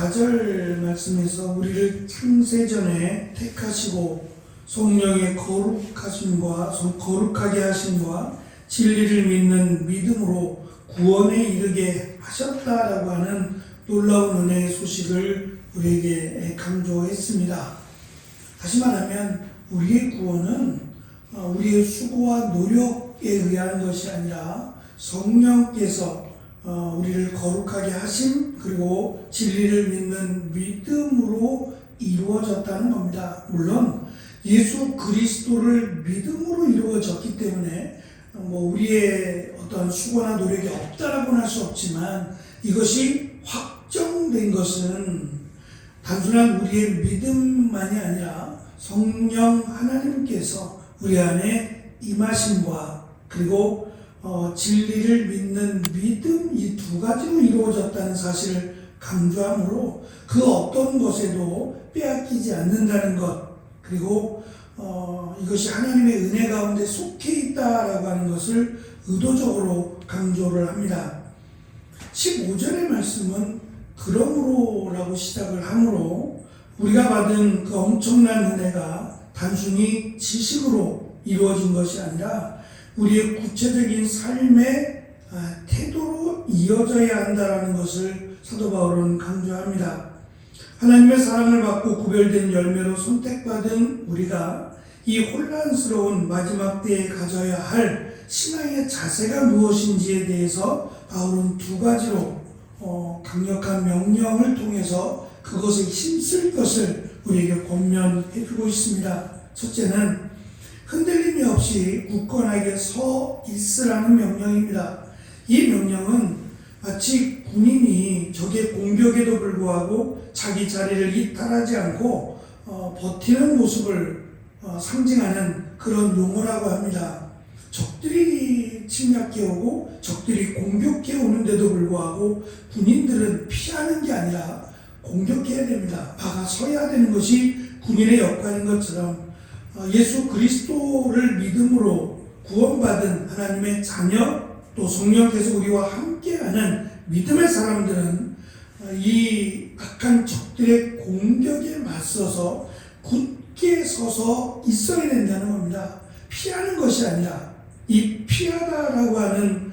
4절 말씀에서 우리를 창세전에 택하시고 성령의 거룩하게 하심과 진리를 믿는 믿음으로 구원에 이르게 하셨다라고 하는 놀라운 은혜의 소식을 우리에게 강조했습니다. 다시 말하면 우리의 구원은 우리의 수고와 노력에 의한 것이 아니라 성령께서 우리를 거룩하게 하심 그리고 진리를 믿는 믿음으로 이루어졌다는 겁니다. 물론 예수 그리스도를 믿음으로 이루어졌기 때문에 우리의 어떤 수고나 노력이 없다라고는 할 수 없지만 이것이 확정된 것은 단순한 우리의 믿음만이 아니라 성령 하나님께서 우리 안에 임하심과 그리고 진리를 믿는 믿음 이 두 가지로 이루어졌다는 사실을 강조하므로 그 어떤 것에도 빼앗기지 않는다는 것 그리고 이것이 하나님의 은혜 가운데 속해 있다라고 하는 것을 의도적으로 강조를 합니다. 15절의 말씀은 그러므로라고 시작을 하므로 우리가 받은 그 엄청난 은혜가 단순히 지식으로 이루어진 것이 아니라 우리의 구체적인 삶의 태도로 이어져야 한다는 것을 사도 바울은 강조합니다. 하나님의 사랑을 받고 구별된 열매로 선택받은 우리가 이 혼란스러운 마지막 때에 가져야 할 신앙의 자세가 무엇인지에 대해서 바울은 두 가지로 강력한 명령을 통해서 그것에 힘쓸 것을 우리에게 권면해 주고 있습니다. 첫째는 흔들림이 없이 굳건하게 서 있으라는 명령입니다. 이 명령은 마치 군인이 적의 공격에도 불구하고 자기 자리를 이탈하지 않고 버티는 모습을 상징하는 그런 용어라고 합니다. 적들이 침략해 오고 적들이 공격해 오는데도 불구하고 군인들은 피하는 게 아니라 공격해야 됩니다. 막아서야 되는 것이 군인의 역할인 것처럼 예수 그리스도를 믿음으로 구원받은 하나님의 자녀 또 성령께서 우리와 함께하는 믿음의 사람들은 이 악한 적들의 공격에 맞서서 굳게 서서 있어야 된다는 겁니다. 피하는 것이 아니라 이 피하다라고 하는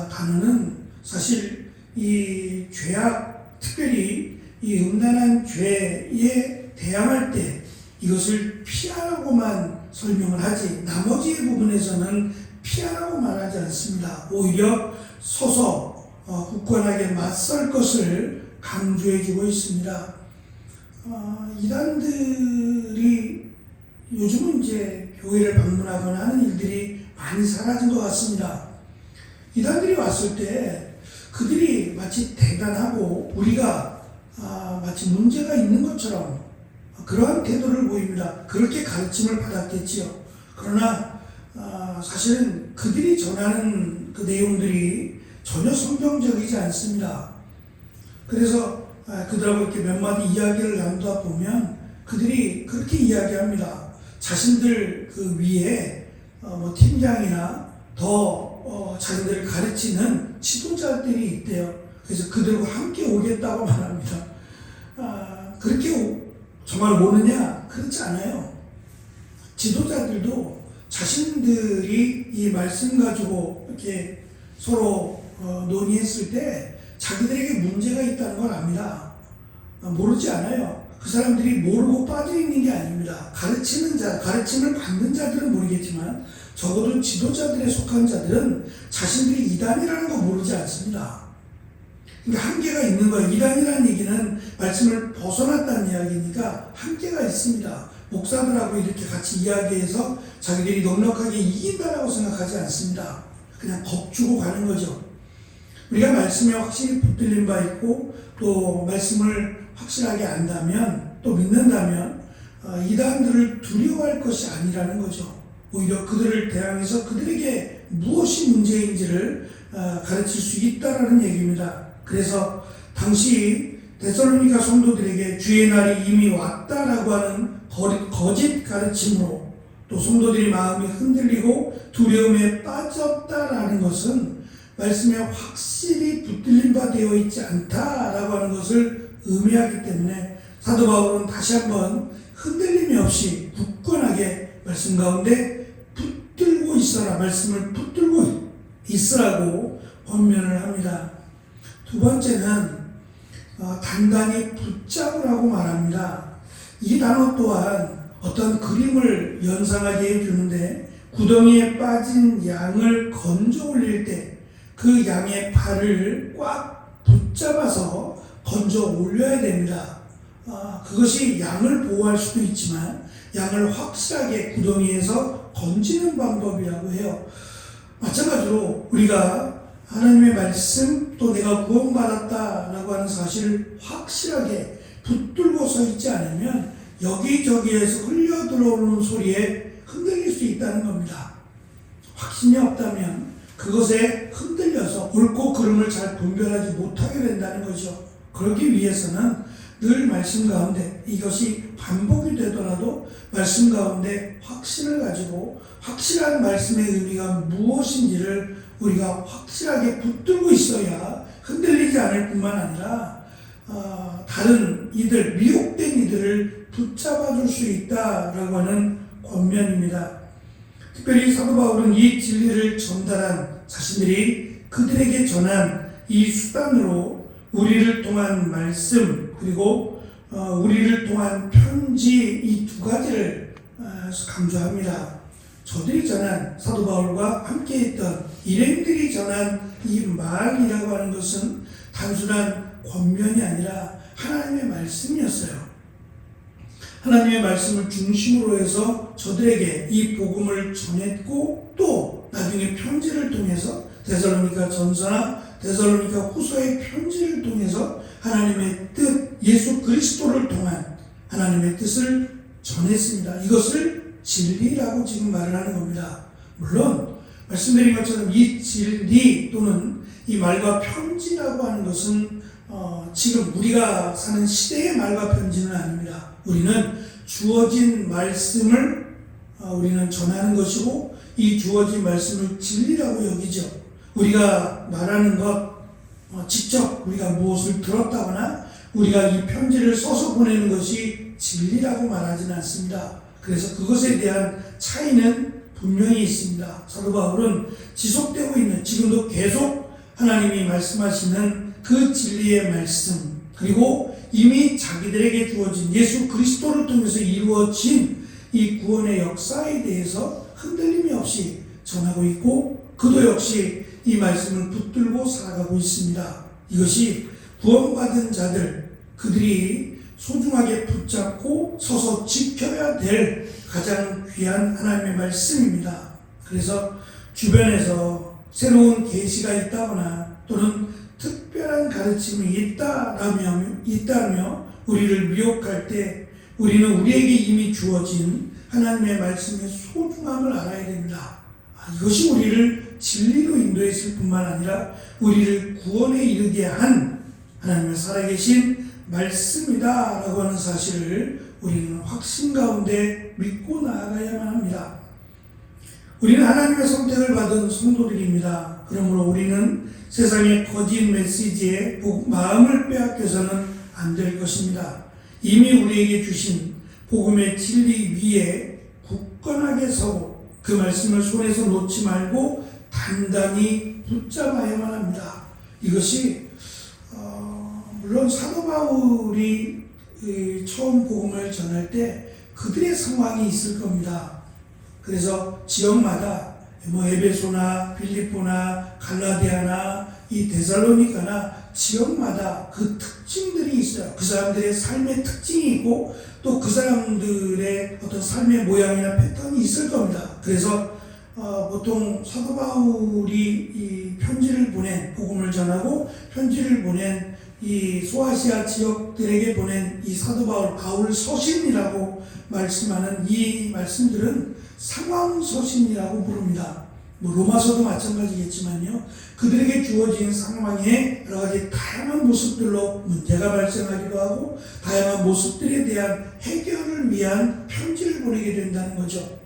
단어는 사실 이 죄악 특별히 이 음란한 죄에 대항할 때 이것을 피하라고만 설명을 하지 나머지 부분에서는 피하라고 말하지 않습니다. 오히려 서서 굳건하게 맞설 것을 강조해주고 있습니다. 이단들이 요즘은 이제 교회를 방문하거나 하는 일들이 많이 사라진 것 같습니다. 이단들이 왔을 때 그들이 마치 대단하고 우리가 마치 문제가 있는 것처럼 그러한 태도를 보입니다. 그렇게 가르침을 받았겠지요. 그러나 사실은 그들이 전하는 그 내용들이 전혀 성경적이지 않습니다. 그래서 그들하고 이렇게 몇 마디 이야기를 나누다 보면 그들이 그렇게 이야기합니다. 자신들 그 위에 팀장이나 더 자신들을 가르치는 지도자들이 있대요. 그래서 그들과 함께 오겠다고 말합니다. 그렇게 정말 모르냐? 그렇지 않아요. 지도자들도 자신들이 이 말씀 가지고 이렇게 서로 논의했을 때 자기들에게 문제가 있다는 걸 압니다. 모르지 않아요. 그 사람들이 모르고 빠져 있는 게 아닙니다. 가르치는 자, 가르침을 받는 자들은 모르겠지만 적어도 지도자들에 속한 자들은 자신들이 이단이라는 거 모르지 않습니다. 그러니까 한계가 있는 거예요. 이단이라는 얘기는 말씀을 벗어났다는 이야기니까 한계가 있습니다. 목사들하고 이렇게 같이 이야기해서 자기들이 넉넉하게 이긴다라고 생각하지 않습니다. 그냥 겁주고 가는 거죠. 우리가 말씀에 확실히 붙들린 바 있고 또 말씀을 확실하게 안다면 또 믿는다면 이단들을 두려워할 것이 아니라는 거죠. 오히려 그들을 대항해서 그들에게 무엇이 문제인지를 가르칠 수 있다라는 얘기입니다. 그래서 당시 데살로니가 성도들에게 주의 날이 이미 왔다라고 하는 거짓 가르침으로 또 성도들이 마음이 흔들리고 두려움에 빠졌다라는 것은 말씀에 확실히 붙들린 바 되어 있지 않다라고 하는 것을 의미하기 때문에 사도 바울은 다시 한번 흔들림이 없이 굳건하게 말씀 가운데 붙들고 있어라, 말씀을 붙들고 있으라고 권면을 합니다. 두 번째는 단단히 붙잡으라고 말합니다. 이 단어 또한 어떤 그림을 연상하게 해주는데, 구덩이에 빠진 양을 건져 올릴 때 그 양의 발을 꽉 붙잡아서 건져 올려야 됩니다. 그것이 양을 보호할 수도 있지만 양을 확실하게 구덩이에서 건지는 방법이라고 해요. 마찬가지로 우리가 하나님의 말씀, 또 내가 구원받았다라고 하는 사실을 확실하게 붙들고 서 있지 않으면 여기저기에서 흘려 들어오는 소리에 흔들릴 수 있다는 겁니다. 확신이 없다면 그것에 흔들려서 옳고 그름을 잘 분별하지 못하게 된다는 거죠. 그러기 위해서는 늘 말씀 가운데, 이것이 반복이 되더라도 말씀 가운데 확신을 가지고 확실한 말씀의 의미가 무엇인지를 우리가 확실하게 붙들고 있어야 흔들리지 않을 뿐만 아니라 다른 이들, 미혹된 이들을 붙잡아 줄 수 있다라고 하는 권면입니다. 특별히 사도 바울은 이 진리를 전달한 자신들이 그들에게 전한 이 수단으로 우리를 통한 말씀, 그리고 우리를 통한 편지, 이 두 가지를 강조합니다. 저들이 전한, 사도 바울과 함께 있던 일행들이 전한 이 말이라고 하는 것은 단순한 권면이 아니라 하나님의 말씀이었어요. 하나님의 말씀을 중심으로 해서 저들에게 이 복음을 전했고, 또 나중에 편지를 통해서 데살로니가 전서나 데살로니가 후서의 편지를 통해서 하나님의 뜻, 예수 그리스도를 통한 하나님의 뜻을 전했습니다. 이것을 진리라고 지금 말을 하는 겁니다. 물론 말씀드린 것처럼 이 진리 또는 이 말과 편지라고 하는 것은 지금 우리가 사는 시대의 말과 편지는 아닙니다. 우리는 주어진 말씀을 우리는 전하는 것이고, 이 주어진 말씀을 진리라고 여기죠. 우리가 말하는 것, 직접 우리가 무엇을 들었다거나 우리가 이 편지를 써서 보내는 것이 진리라고 말하지는 않습니다. 그래서 그것에 대한 차이는 분명히 있습니다. 사도 바울은 지속되고 있는, 지금도 계속 하나님이 말씀하시는 그 진리의 말씀, 그리고 이미 자기들에게 주어진 예수 그리스도를 통해서 이루어진 이 구원의 역사에 대해서 흔들림이 없이 전하고 있고, 그도 역시 이 말씀을 붙들고 살아가고 있습니다. 이것이 구원받은 자들, 그들이 소중하게 붙잡고 서서 지켜야 될 가장 귀한 하나님의 말씀입니다. 그래서 주변에서 새로운 계시가 있다거나 또는 특별한 가르침이 있다며 우리를 미혹할 때 우리는 우리에게 이미 주어진 하나님의 말씀의 소중함을 알아야 됩니다. 이것이 우리를 진리로 인도했을 뿐만 아니라 우리를 구원에 이르게 한 하나님의 살아계신 말씀이다 라고 하는 사실을 우리는 확신 가운데 믿고 나아가야만 합니다. 우리는 하나님의 선택을 받은 성도들입니다. 그러므로 우리는 세상의 거짓 메시지에 마음을 빼앗겨서는 안 될 것입니다. 이미 우리에게 주신 복음의 진리 위에 굳건하게 서고 그 말씀을 손에서 놓지 말고 단단히 붙잡아야만 합니다. 이것이 물론 사도 바울이 처음 복음을 전할 때 그들의 상황이 있을 겁니다. 그래서 지역마다 에베소나 빌립보나 갈라디아나 이 데살로니가나 지역마다 그 특징들이 있어요. 그 사람들의 삶의 특징이 있고 또 그 사람들의 어떤 삶의 모양이나 패턴이 있을 겁니다. 그래서 보통 사도 바울이 이 편지를 보낸, 복음을 전하고 편지를 보낸 이 소아시아 지역들에게 보낸 이 사도 바울 서신이라고 말씀하는 이 말씀들은 상황 서신이라고 부릅니다. 로마서도 마찬가지겠지만요. 그들에게 주어진 상황에 여러 가지 다양한 모습들로 문제가 발생하기도 하고 다양한 모습들에 대한 해결을 위한 편지를 보내게 된다는 거죠.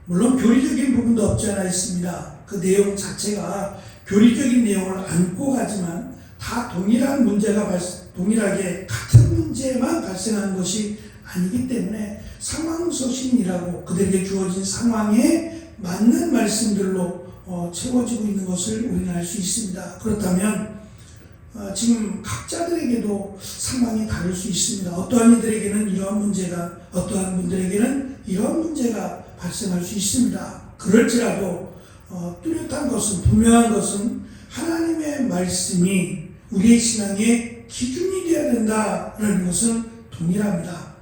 물론 교리적인 부분도 없지 않아 있습니다. 그 내용 자체가 교리적인 내용을 안고 가지만 다 동일한 문제가 동일하게 같은 문제만 발생한 것이 아니기 때문에 상황서신이라고 그들에게 주어진 상황에 맞는 말씀들로 채워지고 있는 것을 우리는 알 수 있습니다. 그렇다면 지금 각자들에게도 상황이 다를 수 있습니다. 어떠한 이들에게는 이러한 문제가, 어떠한 분들에게는 이러한 문제가 발생할 수 있습니다. 그럴지라도 뚜렷한 것은, 분명한 것은 하나님의 말씀이 우리의 신앙의 기준이 되어야 된다라는 것은 동일합니다.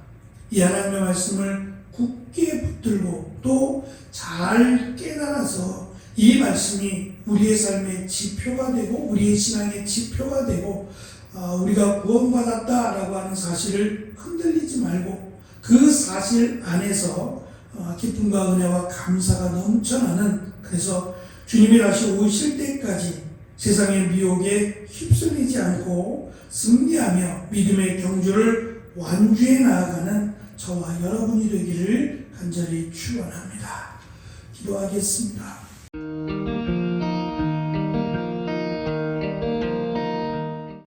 이 하나님의 말씀을 굳게 붙들고 또 잘 깨달아서 이 말씀이 우리의 삶의 지표가 되고 우리의 신앙의 지표가 되고 우리가 구원받았다라고 하는 사실을 흔들리지 말고 그 사실 안에서 기쁨과 은혜와 감사가 넘쳐나는, 그래서 주님이 다시 오실 때까지 세상의 미혹에 휩쓸리지 않고 승리하며 믿음의 경주를 완주해 나아가는 저와 여러분이 되기를 간절히 축원합니다. 기도하겠습니다.